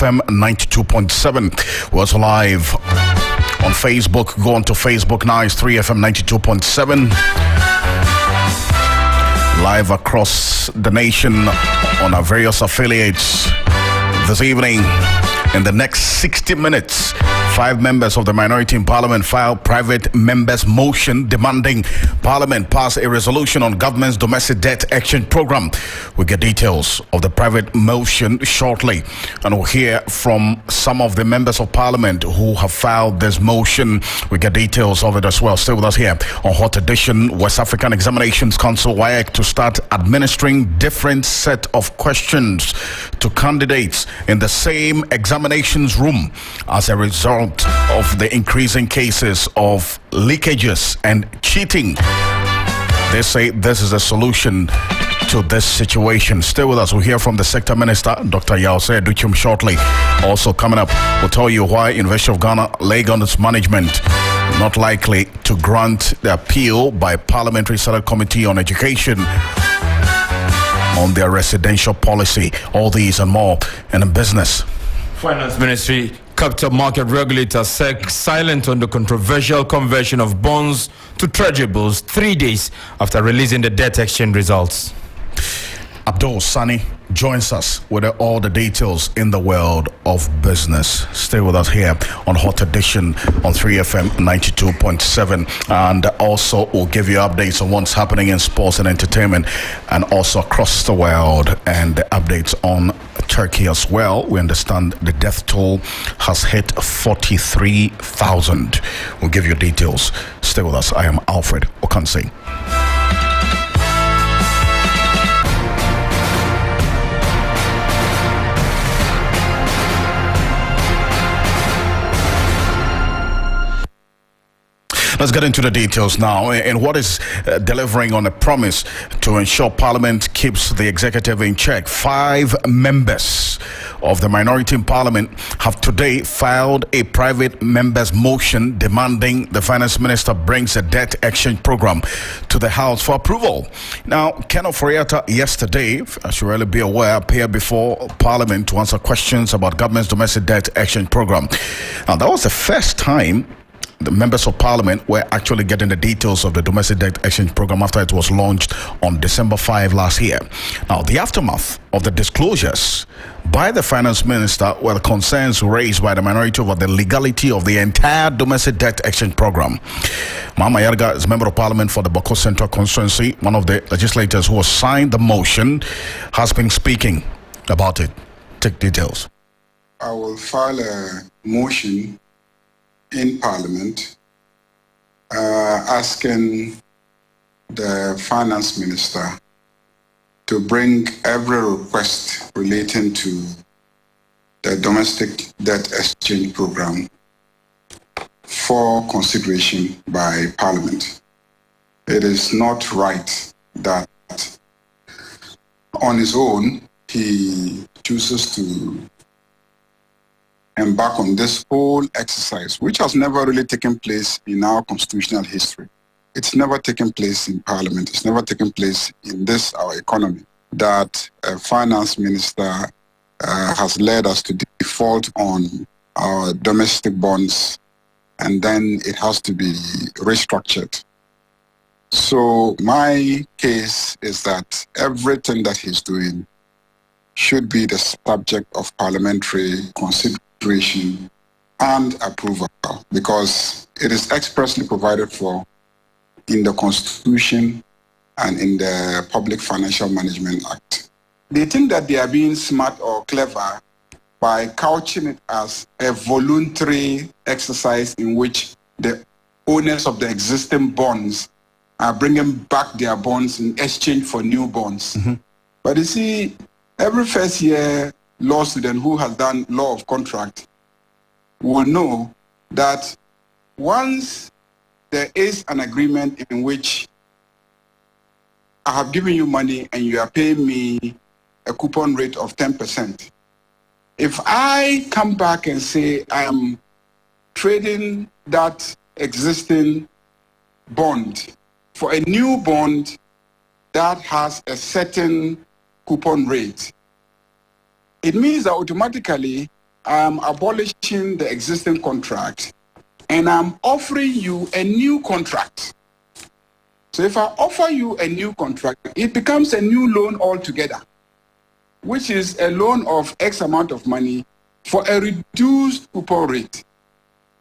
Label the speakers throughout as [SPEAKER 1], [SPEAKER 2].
[SPEAKER 1] 3FM 92.7. We're also live on Facebook. Go on to Facebook now. It's 3FM 92.7. Live across the nation on our various affiliates. This evening, in the next 60 minutes, 5 members of the minority in Parliament filed private members' motion demanding Parliament pass a resolution on government's domestic debt exchange program. We'll get details of the private motion shortly, and we'll hear from some of the members of Parliament who have filed this motion. We'll get details of it as well. Stay with us here on Hot Edition. West African Examinations Council, WAEC, to start administering different set of questions to candidates in the same examinations room as a result of the increasing cases of leakages and cheating. They say this is a solution to this situation. Stay with us. We'll hear from the sector minister, Dr. Yause Duchum, shortly. Also coming up, we'll tell you why University of Ghana laying on its management not likely to grant the appeal by Parliamentary Select Committee on Education on their residential policy. All these and more in business.
[SPEAKER 2] Finance Ministry Capital Market Regulator SEC silent on the controversial conversion of bonds to treasuries 3 days after releasing the debt exchange results.
[SPEAKER 1] Abdul Sani joins us with all the details in the world of business. Stay with us here on Hot Edition on 3FM 92.7, and also we'll give you updates on what's happening in sports and entertainment and also across the world, and the updates on Turkey as well. We understand the death toll has hit 43,000. We'll give you details. Stay with us. I am Alfred Ocansey. Let's get into the details now. And what is delivering on a promise to ensure Parliament keeps the executive in check. 5 members of the minority in Parliament have today filed a private members' motion demanding the Finance Minister brings a debt exchange program to the House for approval. Now, Ken Oforiatta yesterday, as you really be aware, appeared before Parliament to answer questions about government's domestic debt exchange program. Now, that was the first time the members of Parliament were actually getting the details of the domestic debt exchange program after it was launched on December 5 last year. Now, the aftermath of the disclosures by the Finance Minister were the concerns raised by the minority over the legality of the entire domestic debt exchange program. Mama Yarga is a member of Parliament for the Bako Central Constituency. One of the legislators who signed the motion has been speaking about it. Take details.
[SPEAKER 3] I will file a motion in Parliament asking the Finance Minister to bring every request relating to the domestic debt exchange program for consideration by Parliament. It is not right that on his own he chooses to embark on this whole exercise, which has never really taken place in our constitutional history. It's never taken place in Parliament. It's never taken place in this, our economy, that a finance minister has led us to default on our domestic bonds, and then it has to be restructured. So my case is that everything that he's doing should be the subject of parliamentary consideration and approval, because it is expressly provided for in the Constitution and in the Public Financial Management Act. They think that they are being smart or clever by couching it as a voluntary exercise in which the owners of the existing bonds are bringing back their bonds in exchange for new bonds. Mm-hmm. But you see, every first year law student who has done law of contract will know that once there is an agreement in which I have given you money and you are paying me a coupon rate of 10%, if I come back and say I am trading that existing bond for a new bond that has a certain coupon rate, it means that automatically I'm abolishing the existing contract and I'm offering you a new contract. So if I offer you a new contract, it becomes a new loan altogether, which is a loan of X amount of money for a reduced coupon rate.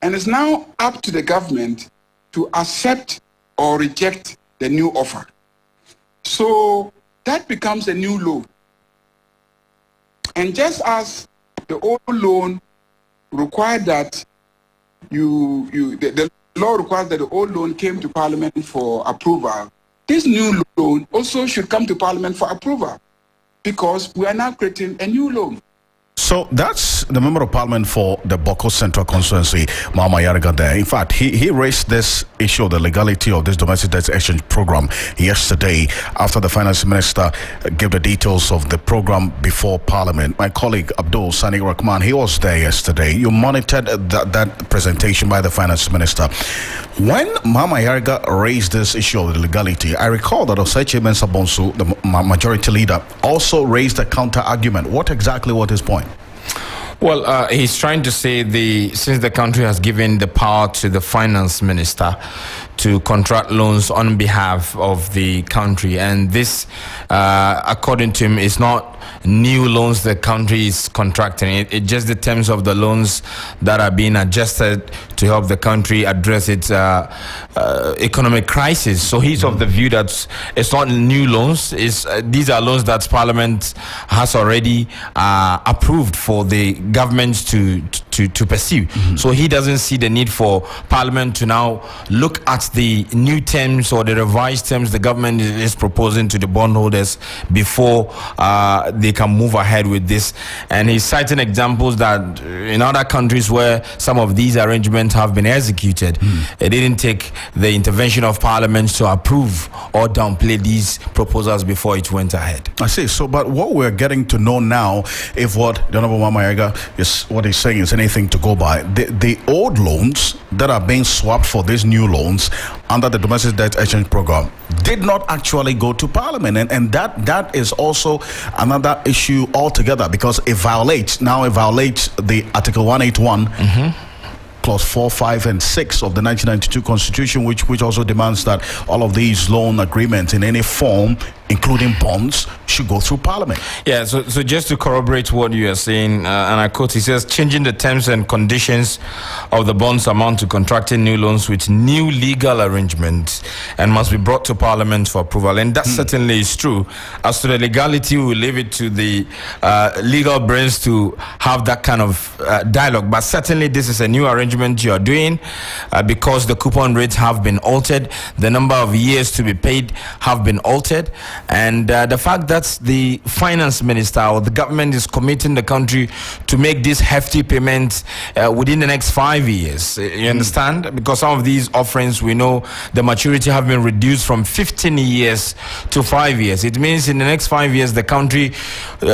[SPEAKER 3] And it's now up to the government to accept or reject the new offer. So that becomes a new loan. And just as the old loan required that the law requires that the old loan came to Parliament for approval, this new loan also should come to Parliament for approval because we are now creating a new loan.
[SPEAKER 1] So that's the Member of Parliament for the Boko Central Constituency, Mama Yarga there. In fact, he raised this issue of the legality of this domestic debt exchange program yesterday after the Finance Minister gave the details of the program before Parliament. My colleague Abdul Sani Rahman, he was there yesterday. You monitored that presentation by the Finance Minister. When Mama Yarga raised this issue of the legality, I recall that Oseche Mensah Bonsu, the majority leader, also raised a counter argument. What exactly was his point?
[SPEAKER 2] Well, he's trying to say since the country has given the power to the finance minister to contract loans on behalf of the country, and this, according to him, is not new loans the country is contracting. It just the terms of the loans that are being adjusted to help the country address its economic crisis. So he's of the view that it's not new loans. These are loans that Parliament has already approved for the government to pursue. So he doesn't see the need for Parliament to now look at the new terms or the revised terms the government is proposing to the bondholders before they can move ahead with this. And he's citing examples that in other countries where some of these arrangements have been executed, it didn't take the intervention of Parliament to approve or downplay these proposals before it went ahead.
[SPEAKER 1] I see. So, but what we're getting to know now, if what the Honorable Mama Yaga is what he's saying is anything to go by, the old loans that are being swapped for these new loans under the domestic debt exchange program did not actually go to Parliament, and that is also another issue altogether because it violates the Article 181. Clause 4, 5, and 6 of the 1992 Constitution, which also demands that all of these loan agreements in any form, including bonds, should go through Parliament. Yeah,
[SPEAKER 2] so just to corroborate what you are saying, and I quote, he says, changing the terms and conditions of the bonds amount to contracting new loans with new legal arrangements and must be brought to Parliament for approval. And that certainly is true. As to the legality, we will leave it to the legal brains to have that kind of dialogue. But certainly this is a new arrangement you are doing because the coupon rates have been altered, the number of years to be paid have been altered, and the fact that the finance minister or the government is committing the country to make these hefty payments within the next 5 years. You understand? Because some of these offerings, we know the maturity have been reduced from 15 years to 5 years. It means in the next 5 years the country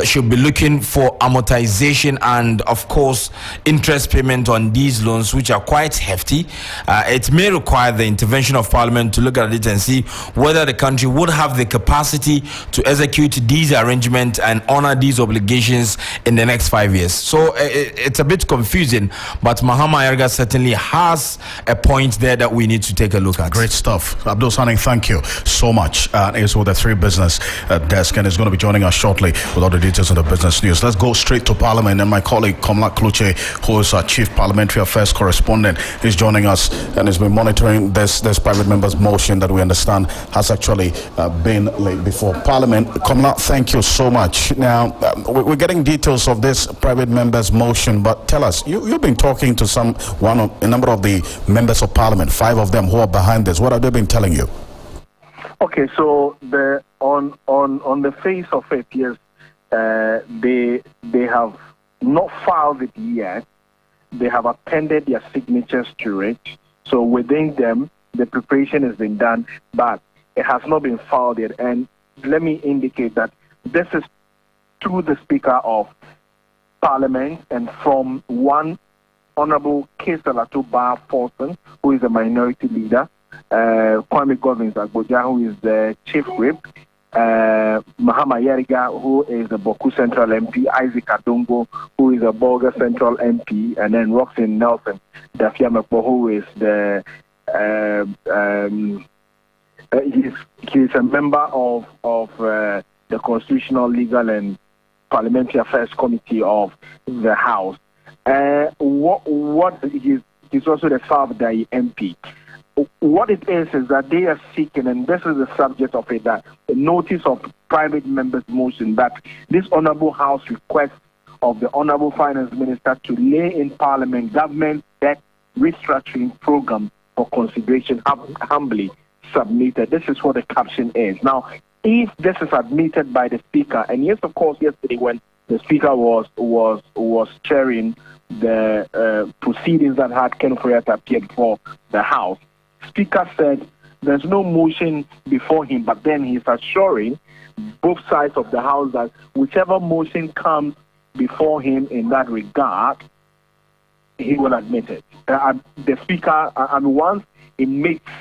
[SPEAKER 2] should be looking for amortization and of course interest payment on these loans, which are quite hefty. It may require the intervention of Parliament to look at it and see whether the country would have the capacity to execute these arrangements and honor these obligations in the next 5 years. So it's a bit confusing, but Mahama Yarga certainly has a point there that we need to take a look at.
[SPEAKER 1] Great stuff. Abdul Sani, thank you so much. He's with the 3 Business desk and is going to be joining us shortly with all the details of the business news. Let's go straight to Parliament, and my colleague Komla Kluche, who is our Chief Parliamentary Affairs Correspondent, is joining us and has been monitoring this private member's motion that we understand has actually been laid before Parliament. Komla, thank you so much. Now, we're getting details of this private member's motion, but tell us, you've been talking to a number of the members of Parliament, 5 of them who are behind this. What have they been telling you?
[SPEAKER 4] Okay, so on the face of it, yes, they have not filed it yet. They have appended their signatures to it. So within them, the preparation has been done, but it has not been filed yet. And let me indicate that this is through the Speaker of Parliament and from one Honorable Kesalatu Bar Forson, who is a minority leader, Kwame Govins Agboja, who is the Chief Whip, Mahama Yeriga, who is the Boku Central MP, Isaac Adongo, who is a Bolga Central MP, and then Roxanne Nelson Dafiamekpo, who is the he's a member of the Constitutional, Legal, and Parliamentary Affairs Committee of the House. He's also the South Dai MP. What it is that they are seeking, and this is the subject of it, that the notice of private members' motion that this Honourable House requests of the Honourable Finance Minister to lay in Parliament government debt restructuring program for consideration humbly submitted. This is what the caption is. Now, if this is admitted by the Speaker, and yes, of course, yesterday when the Speaker was chairing the proceedings that had Ken Ofori-Atta appeared before the House, Speaker said there's no motion before him, but then he's assuring both sides of the House that whichever motion comes before him in that regard, he will admit it. The Speaker, once he makes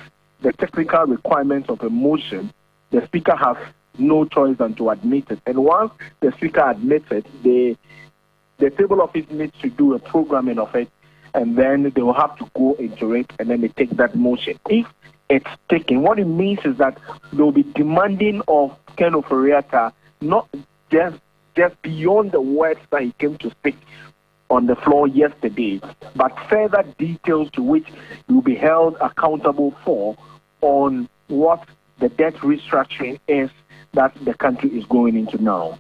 [SPEAKER 4] the technical requirements of a motion, the Speaker has no choice than to admit it. And once the Speaker admits it, the Table Office needs to do a programming of it, and then they will have to go into it, and then they take that motion. If it's taken, what it means is that they will be demanding of Ken Ofori-Atta not just beyond the words that he came to speak on the floor yesterday, but further details to which he will be held accountable for on what the debt restructuring is that the country is going into now.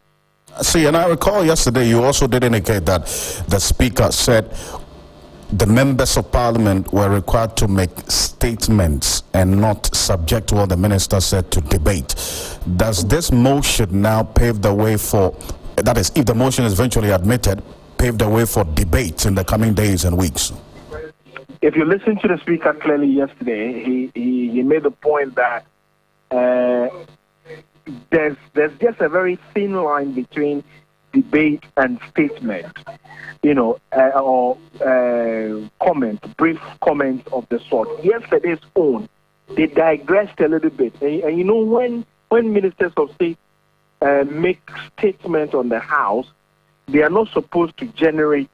[SPEAKER 1] See, and I recall yesterday you also did indicate that the Speaker said the members of Parliament were required to make statements and not subject to what the Minister said to debate. Does this motion now pave the way for, that is, if the motion is eventually admitted, pave the way for debates in the coming days and weeks?
[SPEAKER 4] If you listen to the Speaker clearly yesterday, he made the point that there's just a very thin line between debate and statement, or brief comments of the sort. Yesterday's own, they digressed a little bit. And when ministers of state make statements on the House, they are not supposed to generate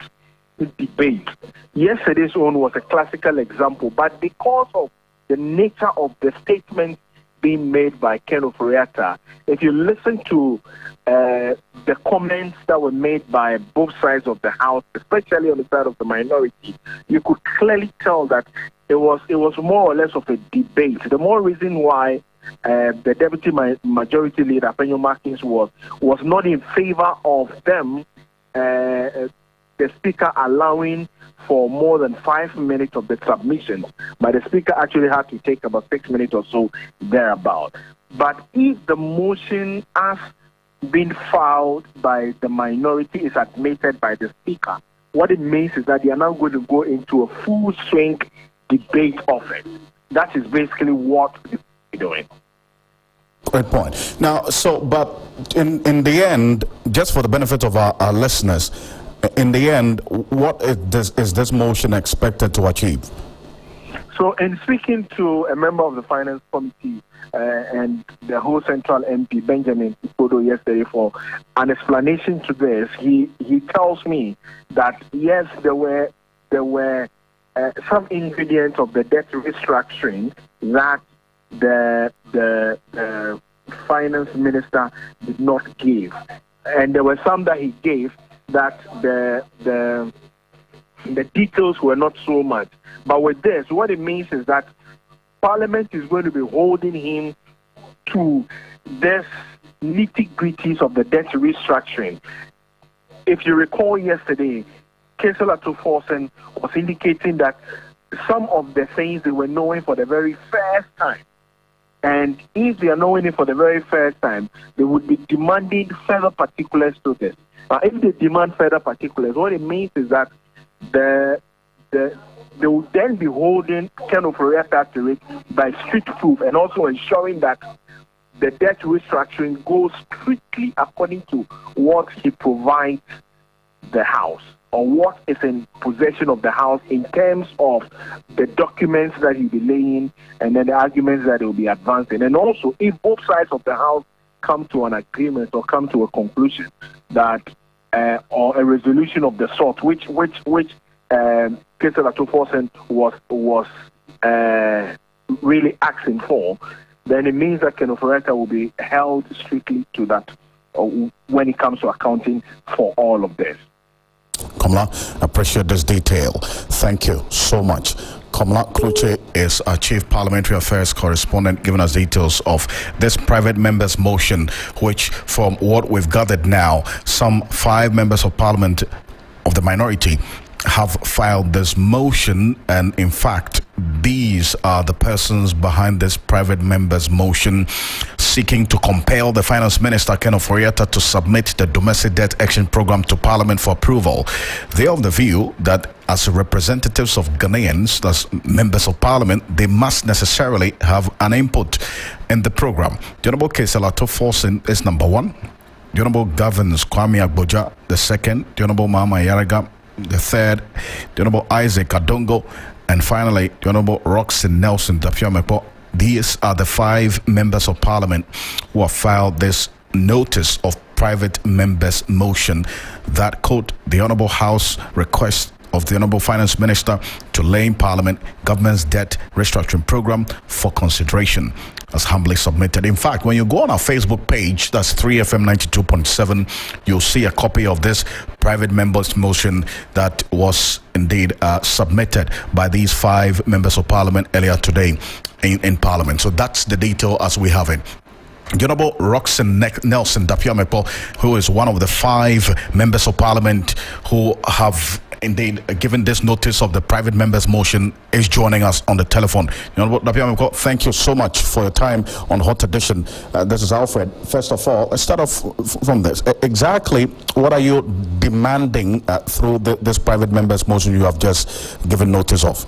[SPEAKER 4] debate. Yesterday's own was a classical example, but because of the nature of the statement being made by Ken Ofori-Atta, if you listen to the comments that were made by both sides of the House, especially on the side of the minority, you could clearly tell that it was more or less of a debate. The more reason why the Deputy Majority Leader, Penyo Markins, was not in favor of them, the Speaker allowing for more than 5 minutes of the submission, but the Speaker actually had to take about 6 minutes or so thereabout. But if the motion has been filed by the minority is admitted by the Speaker, what it means is that they are now going to go into a full swing debate of it. That is basically what they're doing.
[SPEAKER 1] Great point. Now, but in the end, just for the benefit of our listeners, in the end, what is this motion expected to achieve?
[SPEAKER 4] So, in speaking to a member of the Finance Committee and the whole Central MP, Benjamin Ikodo, yesterday for an explanation to this, he tells me that yes, there were some ingredients of the debt restructuring that the Finance Minister did not give, and there were some that he gave that the details were not so much. But with this, what it means is that Parliament is going to be holding him to this nitty-gritties of the debt restructuring. If you recall yesterday, Kessel Atuforsen was indicating that some of the things they were knowing for the very first time, and if they are knowing it for the very first time, they would be demanding further particulars to this. Now, if they demand further particulars, what it means is that they will then be holding Ken Ofori-Atta to it by strict proof, and also ensuring that the debt restructuring goes strictly according to what he provides the House, or what is in possession of the House in terms of the documents that he'll be laying and then the arguments that he'll be advancing. And also, if both sides of the House come to an agreement or come to a conclusion that or a resolution of the sort which Kessler Atuforsen was really asking for, then it means that Ken Ofori-Atta will be held strictly to that when it comes to accounting for all of this.
[SPEAKER 1] Komla, I appreciate this detail. Thank you so much. Komla Kluche is our Chief Parliamentary Affairs Correspondent, giving us details of this private members' motion, which, from what we've gathered now, some 5 members of Parliament of the minority have filed this motion, and in fact these are the persons behind this private members motion, seeking to compel the Finance Minister Ken Ofori-Atta to submit the domestic debt action program to Parliament for approval. They are of the view that as representatives of Ghanaians, as members of Parliament, they must necessarily have an input in the program. The Honourable Kessler Atuforsen is number 1. The Honourable Governs Kwame Agboja the 2nd. The Honourable Mama Yaraga the 3rd, the Honourable Isaac Adongo, and finally the Honourable Roxanne Nelson Dapiamepo. These are the 5 members of Parliament who have filed this notice of private members motion that, quote, the Honourable House request of the Honourable Finance Minister to lay in Parliament government's debt restructuring program for consideration, as humbly submitted. In fact, when you go on our Facebook page, that's 3FM 92.7, you'll see a copy of this private members motion that was indeed submitted by these 5 members of Parliament earlier today in Parliament. So that's the detail as we have it. The Honourable Roxanne Nelson Dapiamepo, who is one of the 5 members of Parliament who have indeed given this notice of the private members motion, is joining us on the telephone. Honourable Dapiamepo, thank you so much for your time on Hot Edition. This is Alfred. First of all, let's start off from this. Exactly what are you demanding through this private members motion you have just given notice of?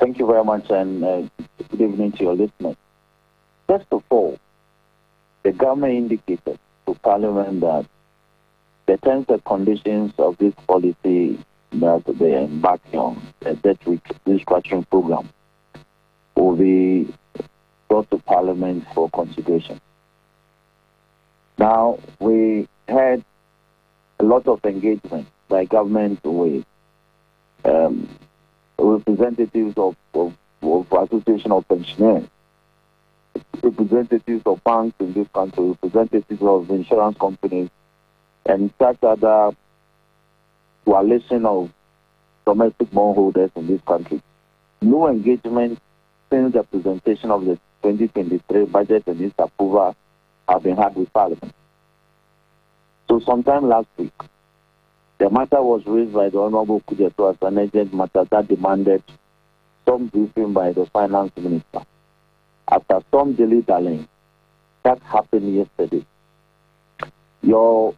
[SPEAKER 5] Thank you very much, and good evening to your listeners. First of all, the government indicated to Parliament that the terms and conditions of this policy that they are embarking on, the debt restructuring program, will be brought to Parliament for consideration. Now, we had a lot of engagement by government with representatives of Association of Pensioners, representatives of banks in this country, representatives of insurance companies, and such other coalition of domestic bondholders in this country. No engagement since the presentation of the 2023 budget and its approval have been had with Parliament. So sometime last week, the matter was raised by the Honourable Kujeto as an urgent matter that demanded some briefing by the Finance Minister. After some dilly-dallying, that happened yesterday. Your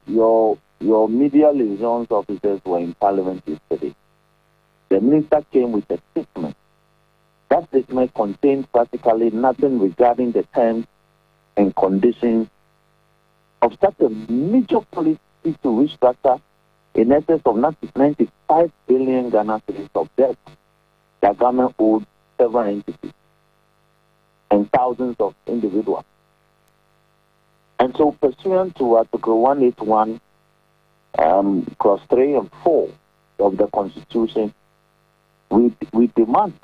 [SPEAKER 5] media liaisons officers were in Parliament yesterday. The Minister came with a statement. That statement contained practically nothing regarding the terms and conditions of such a major policy to restructure in excess of 95 billion Ghana cedis of debt that government owed several entities and thousands of individuals. And so, pursuant to Article 181, clause 3 and 4 of the Constitution, we demand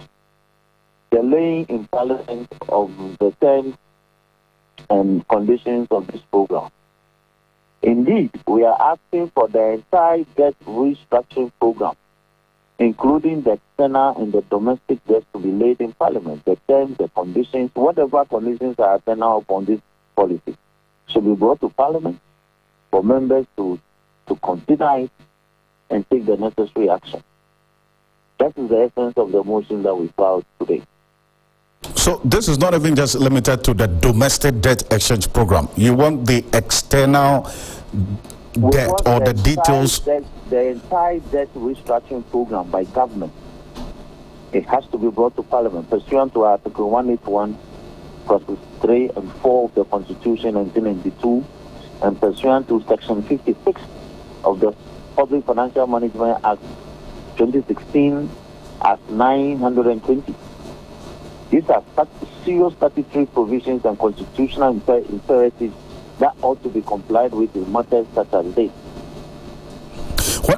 [SPEAKER 5] the laying in Parliament of the terms and conditions of this program. Indeed, we are asking for the entire debt restructuring program, including the external and the domestic debt, to be laid in Parliament. The terms, the conditions, whatever conditions are external upon this policy, should be brought to Parliament for members to consider it and take the necessary action. That is the essence of the motion that we filed today.
[SPEAKER 1] So this is not even just limited to the domestic debt exchange program. You want the external debt or the details?
[SPEAKER 5] The entire debt restructuring program by government. It has to be brought to Parliament pursuant to Article 181, clauses 3 and 4 of the Constitution 1992, and pursuant to Section 56 of the Public Financial Management Act 2016 as 920. These are serious statutory provisions and constitutional imperatives that ought to be complied with in matters such as this.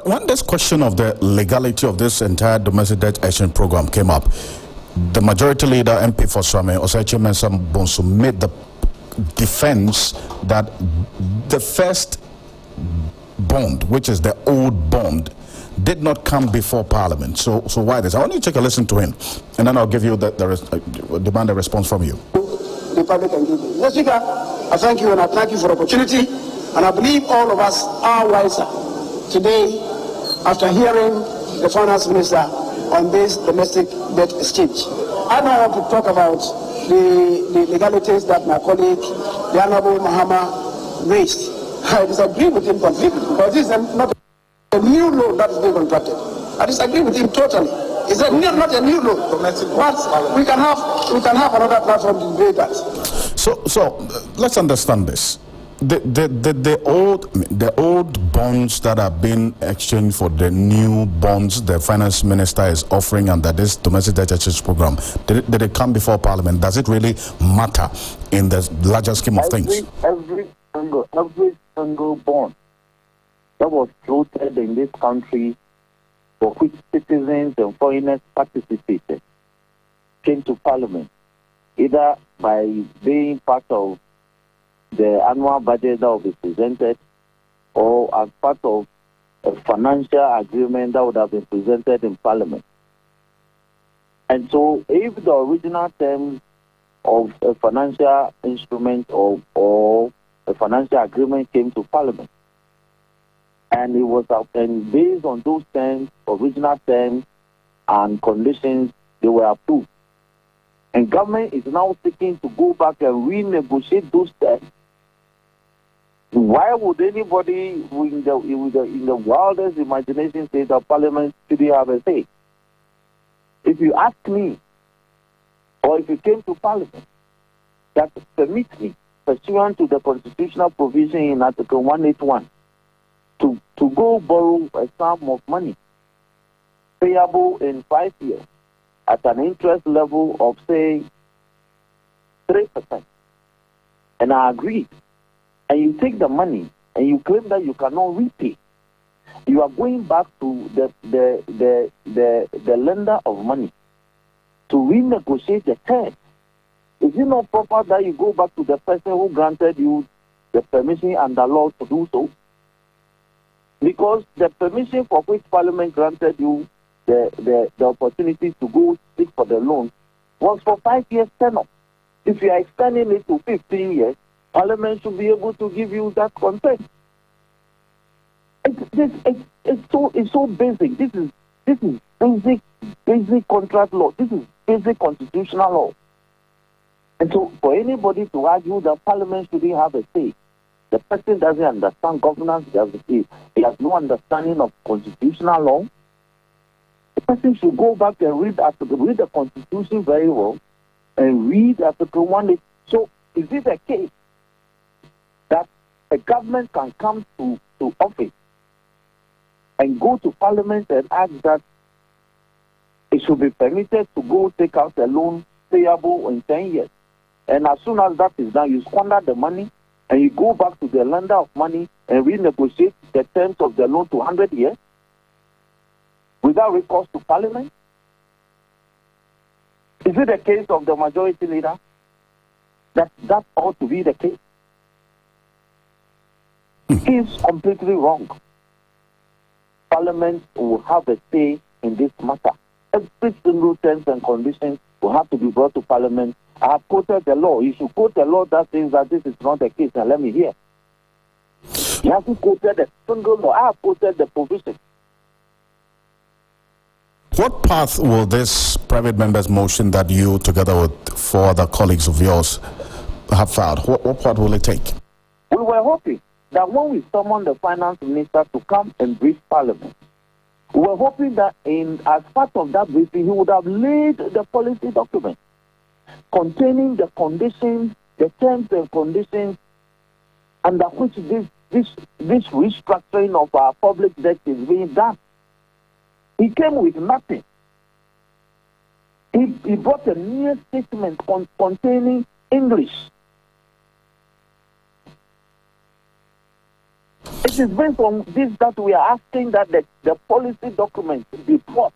[SPEAKER 1] When this question of the legality of this entire domestic debt exchange program came up, the majority leader, MP for Swami, Osachi Mensah Bonsu, made the defense that the first bond, which is the old bond, did not come before Parliament. So why this? I want you to take a listen to him, and then I'll give you demand a response from you.
[SPEAKER 6] The public can give you. Mr. Speaker, I thank you, and I thank you for the opportunity, and I believe all of us are wiser today after hearing the Finance Minister on this domestic debt exchange. I now want to talk about the legalities that my colleague, the Honorable Mahama, raised. I disagree with him completely, because this is not a new loan that is being contracted. I disagree with him totally. It's not a new loan, but we can have another platform to debate that.
[SPEAKER 1] So let's understand this. The old bonds that are being exchanged for the new bonds the finance minister is offering under this domestic debt exchange program, did it come before Parliament? Does it really matter in the larger scheme of things?
[SPEAKER 5] Every single bond that was floated in this country, for which citizens and foreigners participated, came to Parliament, either by being part of the annual budget that will be presented, or as part of a financial agreement that would have been presented in Parliament. And so if the original terms of a financial instrument or a financial agreement came to Parliament, and it was and based on those terms, original terms and conditions, they were approved. And government is now seeking to go back and renegotiate those terms. Why would anybody in the wildest imagination say that Parliament should have a say? If you ask me, or if you came to Parliament, that permits me, pursuant to the constitutional provision in Article 181, to go borrow a sum of money payable in 5 years at an interest level of, say, 3%. And I agreed. And you take the money and you claim that you cannot repay. You are going back to the lender of money to renegotiate the terms. Is it not proper that you go back to the person who granted you the permission under law to do so? Because the permission for which Parliament granted you the opportunity to go seek for the loan was for 5 years tenure. If you are extending it to 15 years, Parliament should be able to give you that consent. It's so basic. This is basic contract law. This is basic constitutional law. And so for anybody to argue that Parliament shouldn't have a say, the person doesn't understand governance, he has no understanding of constitutional law. The person should go back and read the Constitution very well and read Article 1. So is it a case that a government can come to office and go to Parliament and ask that it should be permitted to go take out a loan payable in 10 years? And as soon as that is done, you squander the money and you go back to the lender of money and renegotiate the terms of the loan to 100 years without recourse to Parliament? Is it the case of the majority leader that ought to be the case? He is completely wrong. Parliament will have a say in this matter. Every single terms and conditions will have to be brought to Parliament. I have quoted the law. You should quote the law that says that this is not the case, and let me hear. You haven't quoted a single law. I have quoted the provision.
[SPEAKER 1] What path will this private member's motion that you, together with 4 other colleagues of yours, have filed, what path will it take?
[SPEAKER 5] We were hoping that when we summoned the finance minister to come and brief Parliament, we were hoping that as part of that briefing, he would have laid the policy document containing the conditions, the terms and conditions under which this restructuring of our public debt is being done. He came with nothing. He brought a mere statement containing English. It is based on this that we are asking that the policy document be brought.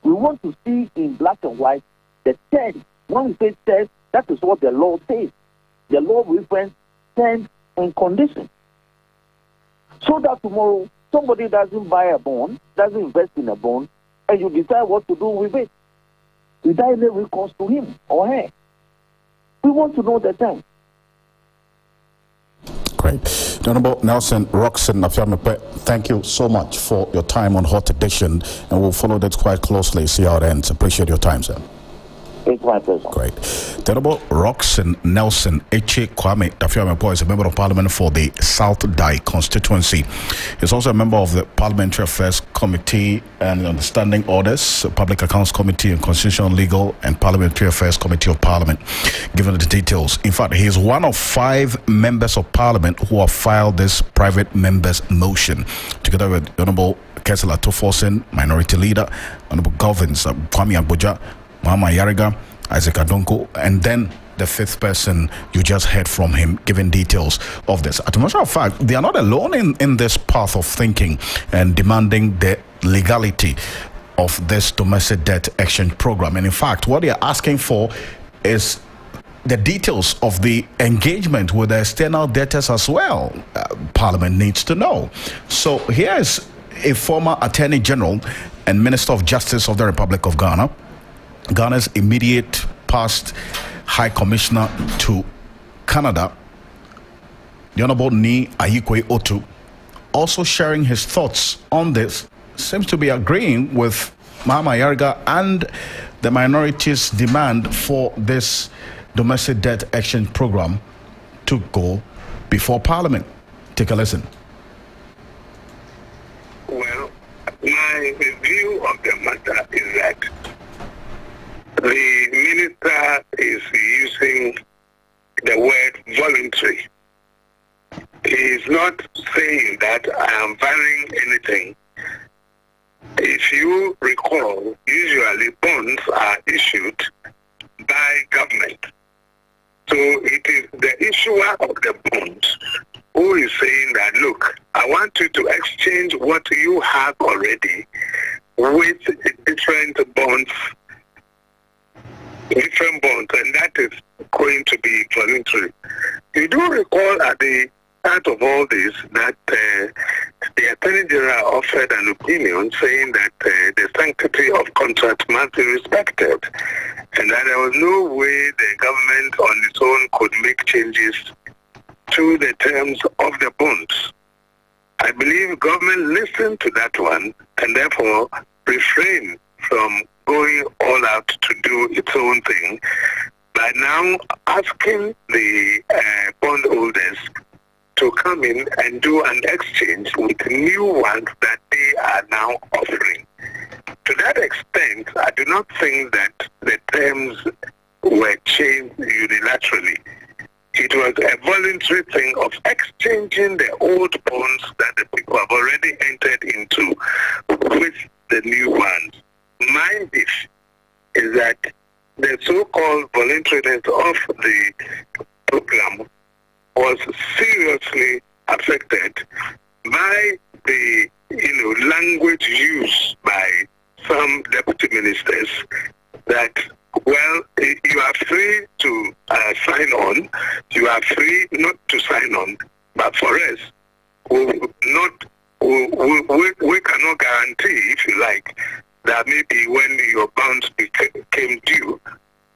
[SPEAKER 5] We want to see in black and white the terms. When we say terms, that is what the law says. The law refers terms and conditions. So that tomorrow somebody doesn't buy a bond, doesn't invest in a bond, and you decide what to do with it. Without any recourse to him or her. We want to know the terms.
[SPEAKER 1] Great. The Honorable Nelson Roxon Afiamepe, thank you so much for your time on Hot Edition, and we'll follow that quite closely, see how it ends. Appreciate your time, sir.
[SPEAKER 5] It's my pleasure.
[SPEAKER 1] Great. The Honorable Roxon Nelson Eche Kwame Afiamepe is a member of Parliament for the South Dai constituency. He's also a member of the Parliamentary Affairs Committee and Understanding Orders, Public Accounts Committee, and Constitutional Legal and Parliamentary Affairs Committee of Parliament. Given the details, in fact, he is one of 5 members of Parliament who have filed this private members motion, together with the Honorable Kessler Tofosen, Minority Leader, Honorable Govins Kwame Abuja, Mama Yariga, Isaac Adonko, and then the 5th person you just heard from him giving details of this. As a matter of fact, they are not alone in this path of thinking and demanding the legality of this domestic debt exchange program. And in fact, what they are asking for is the details of the engagement with the external debtors as well. Parliament needs to know. So here is a former Attorney General and Minister of Justice of the Republic of Ghana, Ghana's immediate past High Commissioner to Canada, the Honorable Ni Ayikwe Otu, also sharing his thoughts on this, seems to be agreeing with Mama Yarga and the minorities' demand for this domestic debt exchange program to go before Parliament. Take a listen.
[SPEAKER 7] Well, my view of the matter is that the minister is using the word voluntary. He is not saying that I am varying anything. If you recall, usually bonds are issued by government. So it is the issuer of the bonds who is saying that, look, I want you to exchange what you have already with different bonds, and that is going to be voluntary. You do recall at the start of all this that the Attorney General offered an opinion saying that the sanctity of contract must be respected, and that there was no way the government on its own could make changes to the terms of the bonds. I believe government listened to that one and therefore refrained from going all out to do its own thing by now asking the bondholders to come in and do an exchange with new ones that they are now offering. To that extent, I do not think that the terms were changed unilaterally. It was a voluntary thing of exchanging the old bonds that the people have already entered into with the new ones. My wish is that the so-called voluntariness of the program was seriously affected by the language used by some deputy ministers that, well, you are free to sign on, you are free not to sign on, but for us, we cannot guarantee, if you like, that maybe when your bonds became due,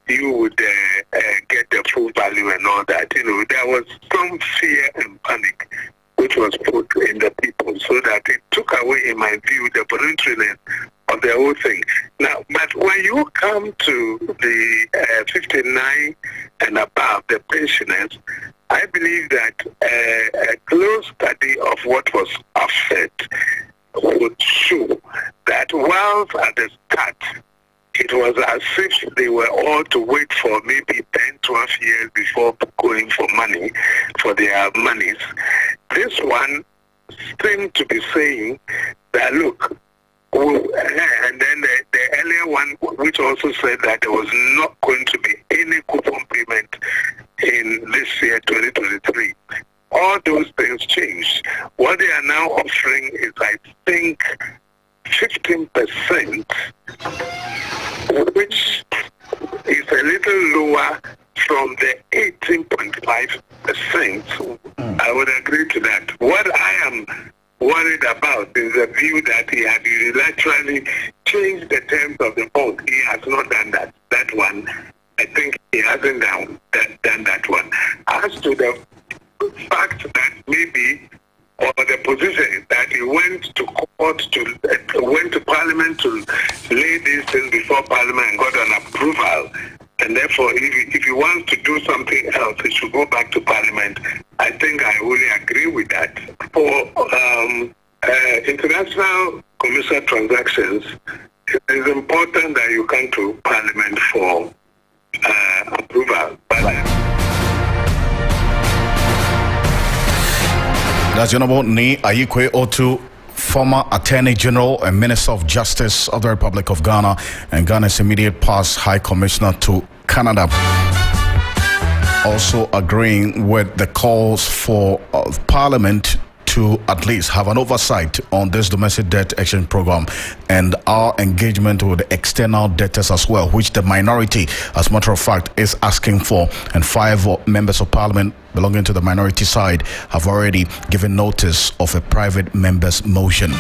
[SPEAKER 7] you would get the full value and all that. There was some fear and panic which was put in the people, so that it took away, in my view, the voluntariness of the whole thing. Now, but when you come to the 59 and above, the pensioners, I believe that a close study of what was offered would show that whilst at the start, it was as if they were all to wait for maybe 10, 12 years before going for money, for their monies. This one seemed to be saying that, look, and then the earlier one, which also said that there was not going to be any coupon payment in this year, 2023. All those things changed. What they are which is a little lower from the 18.5%, I would agree to that. What I am worried about is the view that he had unilaterally changed the terms of the bond. He has not done that. That one, I think he hasn't done that one. As to the fact that maybe, or the position that he went to court went to Parliament to lay these things before Parliament and got an approval, and therefore if he wants to do something else, he should go back to Parliament. I think I wholly agree with that. For international commercial transactions, it is important that you come to Parliament for approval.
[SPEAKER 1] That's Honorable Ni Ayikwe Otu, former Attorney General and Minister of Justice of the Republic of Ghana and Ghana's immediate past High Commissioner to Canada. Also agreeing with the calls for Parliament to at least have an oversight on this domestic debt exchange program and our engagement with external debtors as well, which the minority, as a matter of fact, is asking for. And 5 members of Parliament belonging to the minority side have already given notice of a private member's motion.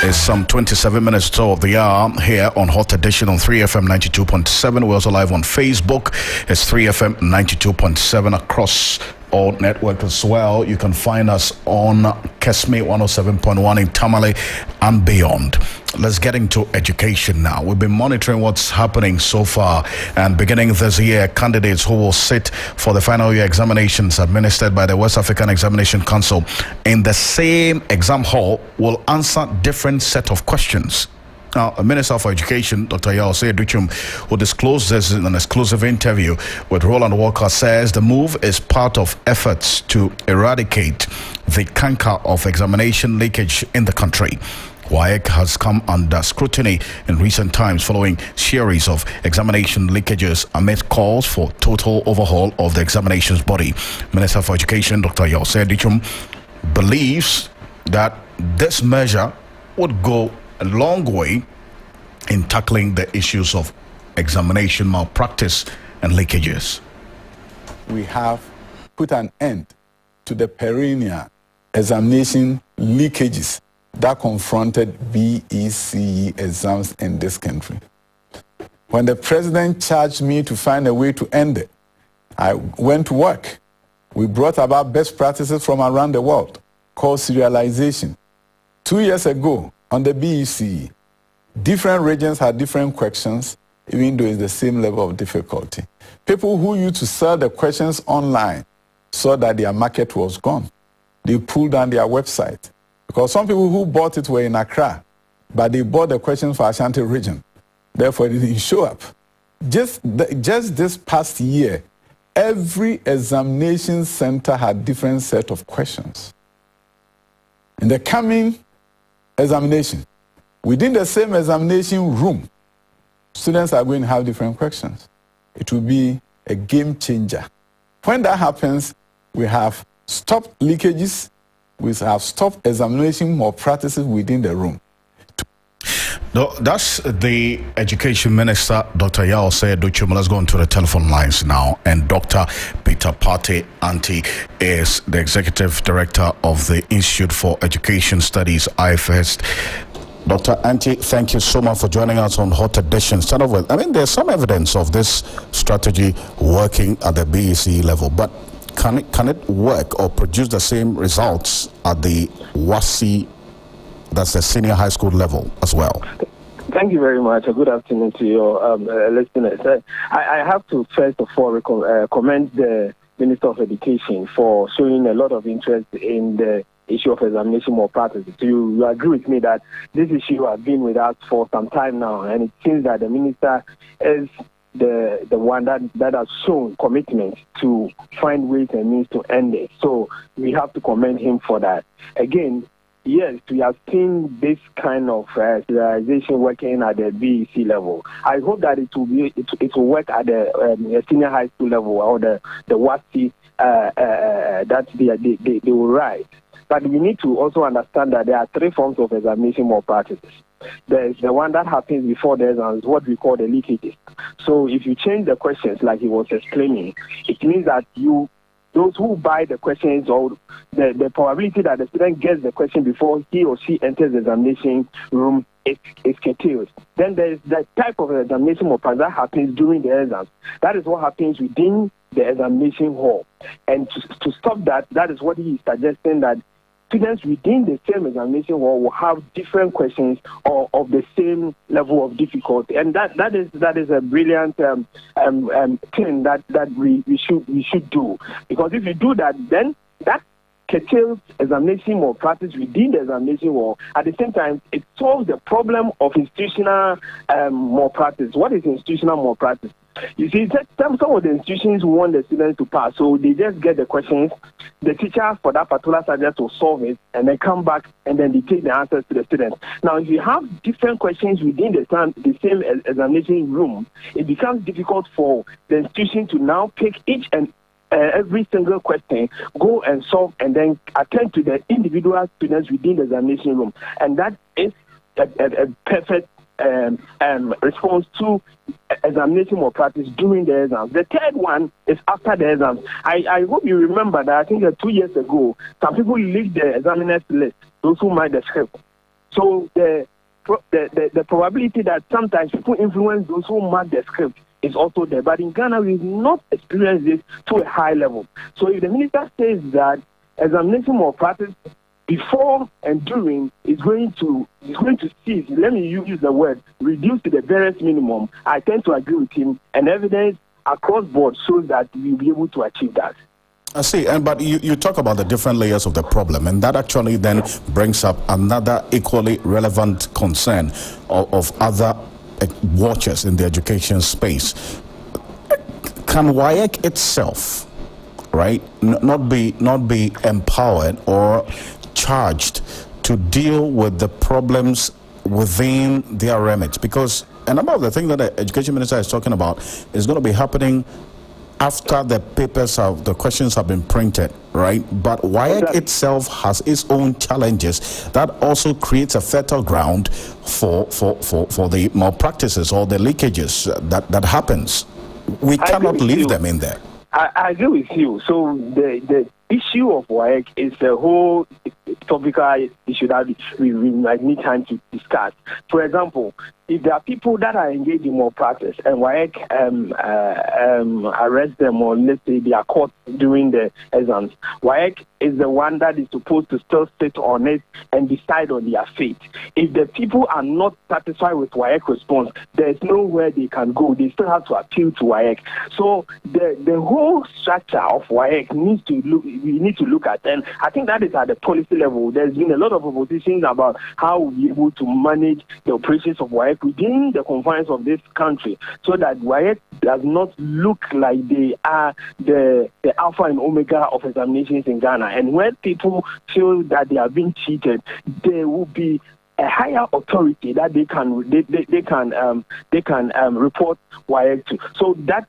[SPEAKER 1] It's some 27 minutes to the hour here on Hot Edition on 3FM 92.7. We're also live on Facebook. It's 3FM 92.7 across all network as well. You can find us on Kesme 107.1 in Tamale and beyond. Let's get into education now. We've been monitoring what's happening so far, and beginning this year, candidates who will sit for the final year examinations administered by the West African Examination Council in the same exam hall will answer different set of questions. Now, the Minister for Education, Dr. Yao-Osei Duchum, who disclosed this in an exclusive interview with Roland Walker, says the move is part of efforts to eradicate the canker of examination leakage in the country. WAEC has come under scrutiny in recent times following series of examination leakages amid calls for total overhaul of the examinations body. Minister for Education, Dr. Yao-Osei Duchum, believes that this measure would go a long way in tackling the issues of examination malpractice and leakages.
[SPEAKER 8] We have put an end to the perennial examination leakages that confronted BECE exams in this country. When the president charged me to find a way to end it, I went to work. We brought about best practices from around the world called serialization. 2 years ago, on the BECE, different regions had different questions, even though it's the same level of difficulty. People who used to sell the questions online saw that their market was gone. They pulled down their website. Because some people who bought it were in Accra, but they bought the questions for Ashanti region. Therefore, it didn't show up. Just this past year, every examination center had different set of questions. In the coming examination, within the same examination room, students are going to have different questions. It will be a game changer. When that happens, we have stopped leakages, we have stopped examination malpractices within the room.
[SPEAKER 1] No, that's the Education Minister, Dr. Yao-Osei Duchum. Let's go into the telephone lines now. And Dr. Peter Pate Anti is the Executive Director of the Institute for Education Studies, IFEST. Dr. Anti, thank you so much for joining us on Hot Edition. Start off with, there's some evidence of this strategy working at the BECE level, but can it work or produce the same results at the WASI, that's the senior high school level as well?
[SPEAKER 4] Thank you very much. Good afternoon to your listeners. I have to first of all commend the Minister of Education for showing a lot of interest in the issue of examination malpractice. You agree with me that this issue has been with us for some time now, and it seems that the Minister is the one that has shown commitment to find ways and means to end it. So we have to commend him for that. Again, yes, we have seen this kind of serialization working at the BEC level. I hope that it will work at the senior high school level or the WASI that they will write. But we need to also understand that there are three forms of examination malpractices. There's the one that happens before the exams, what we call the leakages. So if you change the questions like he was explaining, it means that those who buy the questions, or the probability that the student gets the question before he or she enters the examination room is curtailed. Then there is the type of examination malpractice that happens during the exams. That is what happens within the examination hall. And to stop that, that is what he is suggesting, that students within the same examination hall will have different questions or of the same level of difficulty, and that is a brilliant thing that we should do, because if you do that, then that curtails examination malpractice within the examination hall. At the same time, it solves the problem of institutional malpractice. What is institutional malpractice? You see, some of the institutions want the students to pass, so they just get the questions. The teacher for that particular subject will solve it, and then come back, and then they take the answers to the students. Now, if you have different questions within the same examination room, it becomes difficult for the institution to now pick each and every single question, go and solve, and then attend to the individual students within the examination room. And that is a perfect response to examination malpractice during the exams. The third one is after the exams. I hope you remember that I think 2 years ago, some people leaked the examiners list, those who mark the script. So the probability that sometimes people influence those who mark the script is also there. But in Ghana, we've not experienced this to a high level. So if the minister says that examination malpractice before and during is going to cease, let me use the word, reduce to the barest minimum, I tend to agree with him, and evidence across board shows that we'll be able to achieve that.
[SPEAKER 1] I see, but you talk about the different layers of the problem, and that actually then brings up another equally relevant concern of other watchers in the education space. Can WAEC itself, right, not be empowered or charged to deal with the problems within their remit? Because a number of the things that the education minister is talking about is going to be happening after the questions have been printed, right? But WAEC itself has its own challenges that also creates a fertile ground for the malpractices or the leakages that happens. We cannot leave them in there.
[SPEAKER 4] I agree with you. So the issue of WAEC is a whole topical issue that we might need time to discuss. For example, if there are people that are engaged in malpractice and WAEC arrest them, or let's say they are caught during the exams, WAEC is the one that is supposed to still sit on it and decide on their fate. If the people are not satisfied with WAEC response, there's nowhere they can go. They still have to appeal to WAEC. So the whole structure of WAEC we need to look at, and I think that is at the policy level. There's been a lot of opposition about how we're able to manage the operations of WAEC within the confines of this country, so that WAEC does not look like they are the alpha and omega of examinations in Ghana. And when people feel that they are being cheated, there will be a higher authority that they can report WAEC to. So that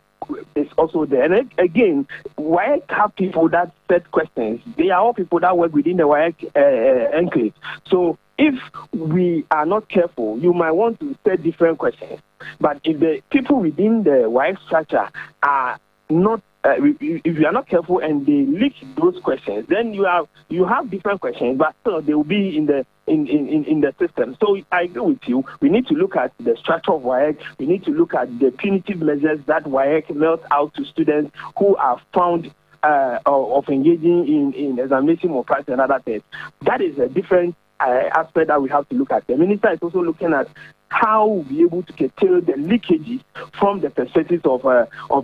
[SPEAKER 4] is also there. And again, WAEC have people that set questions. They are all people that work within the WAEC enclave. So if we are not careful, you might want to set different questions. But if the people within the WAEC structure are not, if you are not careful and they leak those questions, then you have different questions, but still they will be in the system. So I agree with you. We need to look at the structure of WAEC. We need to look at the punitive measures that WAEC melts out to students who are found of engaging in examination malpractice and other things. That is a different aspect that we have to look at. The minister is also looking at how we'll be able to curtail the leakages from the perspective of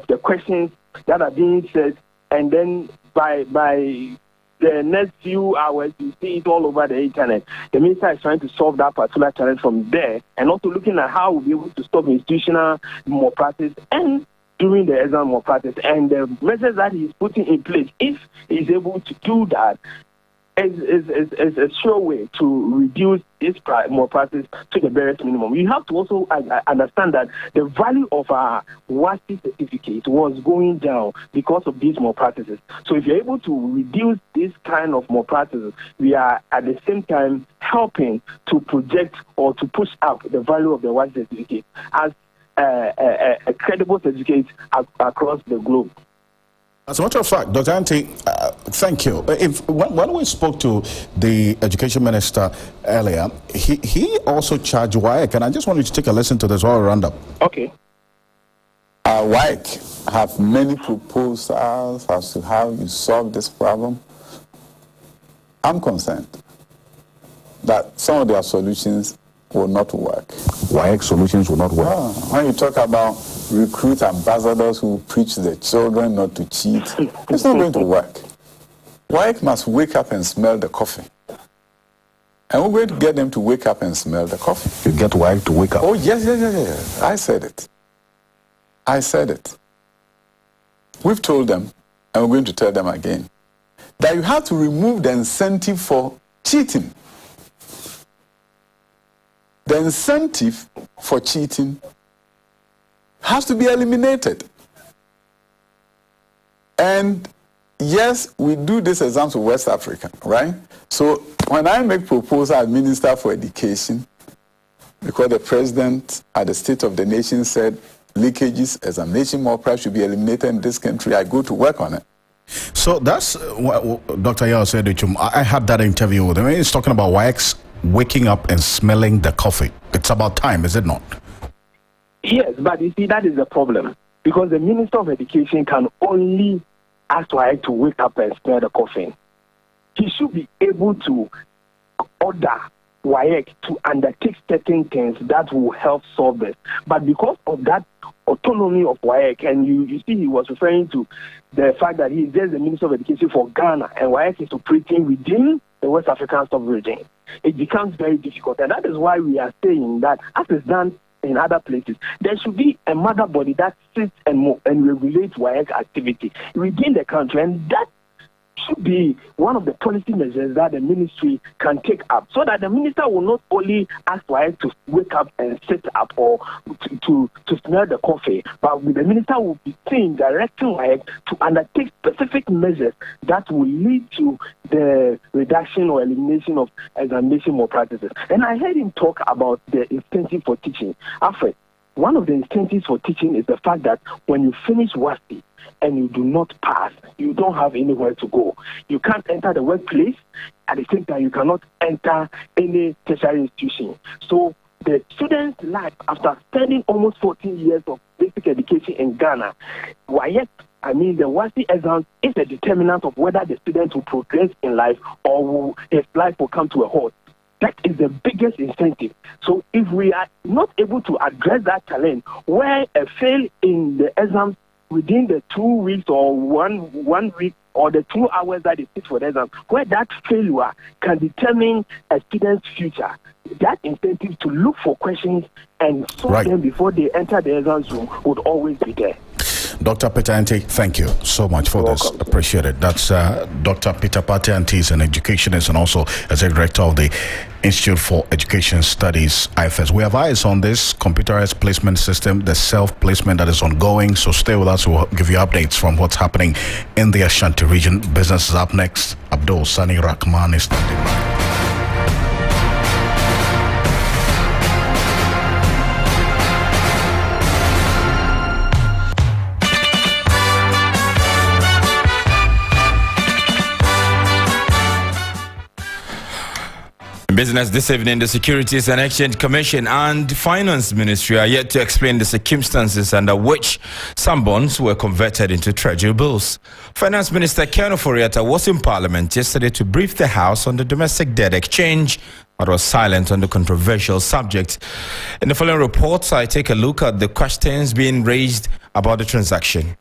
[SPEAKER 4] the questions that are being said, and then by the next few hours you see it all over the internet. The minister is trying to solve that particular challenge from there, and also looking at how we'll be able to stop institutional malpractice and during the exam malpractice, and the measures that he's putting in place. If he's able to do that, is a sure way to reduce this malpractice to the barest minimum. You have to also understand that the value of our WASI certificate was going down because of these malpractices. So if you're able to reduce this kind of malpractices, we are at the same time helping to project or to push up the value of the WASI certificate as a credible certificate across the globe.
[SPEAKER 1] As a matter of fact, Dr. Ante, thank you. When we spoke to the education minister earlier, he also charged WAEC, and I just wanted to take a listen to this whole roundup.
[SPEAKER 4] Okay.
[SPEAKER 8] WAEC have many proposals as to how you solve this problem. I'm concerned that some of their solutions will not work.
[SPEAKER 1] WAEC solutions will not work.
[SPEAKER 8] When you talk about recruit ambassadors who preach the children not to cheat, it's not going to work. WAEC must wake up and smell the coffee. And we're going to get them to wake up and smell the coffee.
[SPEAKER 1] You get WAEC to wake up?
[SPEAKER 8] Oh, yes. I said it. We've told them, and we're going to tell them again, that you have to remove the incentive for cheating. The incentive for cheating has to be eliminated. And yes, we do these exams for West Africa, right? So when I make proposal as Minister for Education, because the President at the State of the Nation said leakages, examination malpractice should be eliminated in this country, I go to work on it.
[SPEAKER 1] So that's what Dr. Yao said. I had that interview with him. He's talking about WAEC's waking up and smelling the coffee. It's about time, is it not?
[SPEAKER 4] Yes, but you see, that is the problem. Because the Minister of Education can only ask WAEC to wake up and smell the coffee. He should be able to order WAEC to undertake certain things that will help solve this. But because of that autonomy of WAEC, and you see he was referring to the fact that he is just the Minister of Education for Ghana, and WAEC is operating within the West African sub-region, it becomes very difficult. And that is why we are saying that, as is done in other places, there should be a mother body that sits and regulates WAEC activity within the country, and that should be one of the policy measures that the ministry can take up, so that the minister will not only ask WAEC to wake up and sit up or to smell the coffee, but the minister will be seen directing WAEC to undertake specific measures that will lead to the reduction or elimination of examination malpractices. And I heard him talk about the incentive for teaching. Alfred, one of the incentives for teaching is the fact that when you finish WASI and you do not pass, you don't have anywhere to go. You can't enter the workplace. At the same time, you cannot enter any tertiary institution. So the student's life, after spending almost 14 years of basic education in Ghana, the WASI exam is a determinant of whether the student will progress in life or his life will come to a halt. That is the biggest incentive. So if we are not able to address that challenge, where a fail in the exam within the 2 weeks or one week or the 2 hours that it takes for the exam, where that failure can determine a student's future, that incentive to look for questions and solve them before they enter the exam room would always be there.
[SPEAKER 1] Dr. Peter Ante, thank you so much for this. Appreciate it. That's Dr. Peter Ante is an educationist and also as a director of the Institute for Education Studies, IFS. We have eyes on this computerized placement system, the self-placement that is ongoing. So stay with us. We'll give you updates from what's happening in the Ashanti region. Business is up next. Abdul Sani Rahman is standing by.
[SPEAKER 2] Business this evening, the Securities and Exchange Commission and Finance Ministry are yet to explain the circumstances under which some bonds were converted into treasury bills. Finance Minister Ken Ofori-Atta was in Parliament yesterday to brief the House on the domestic debt exchange, but was silent on the controversial subject. In the following reports, I take a look at the questions being raised about the transaction.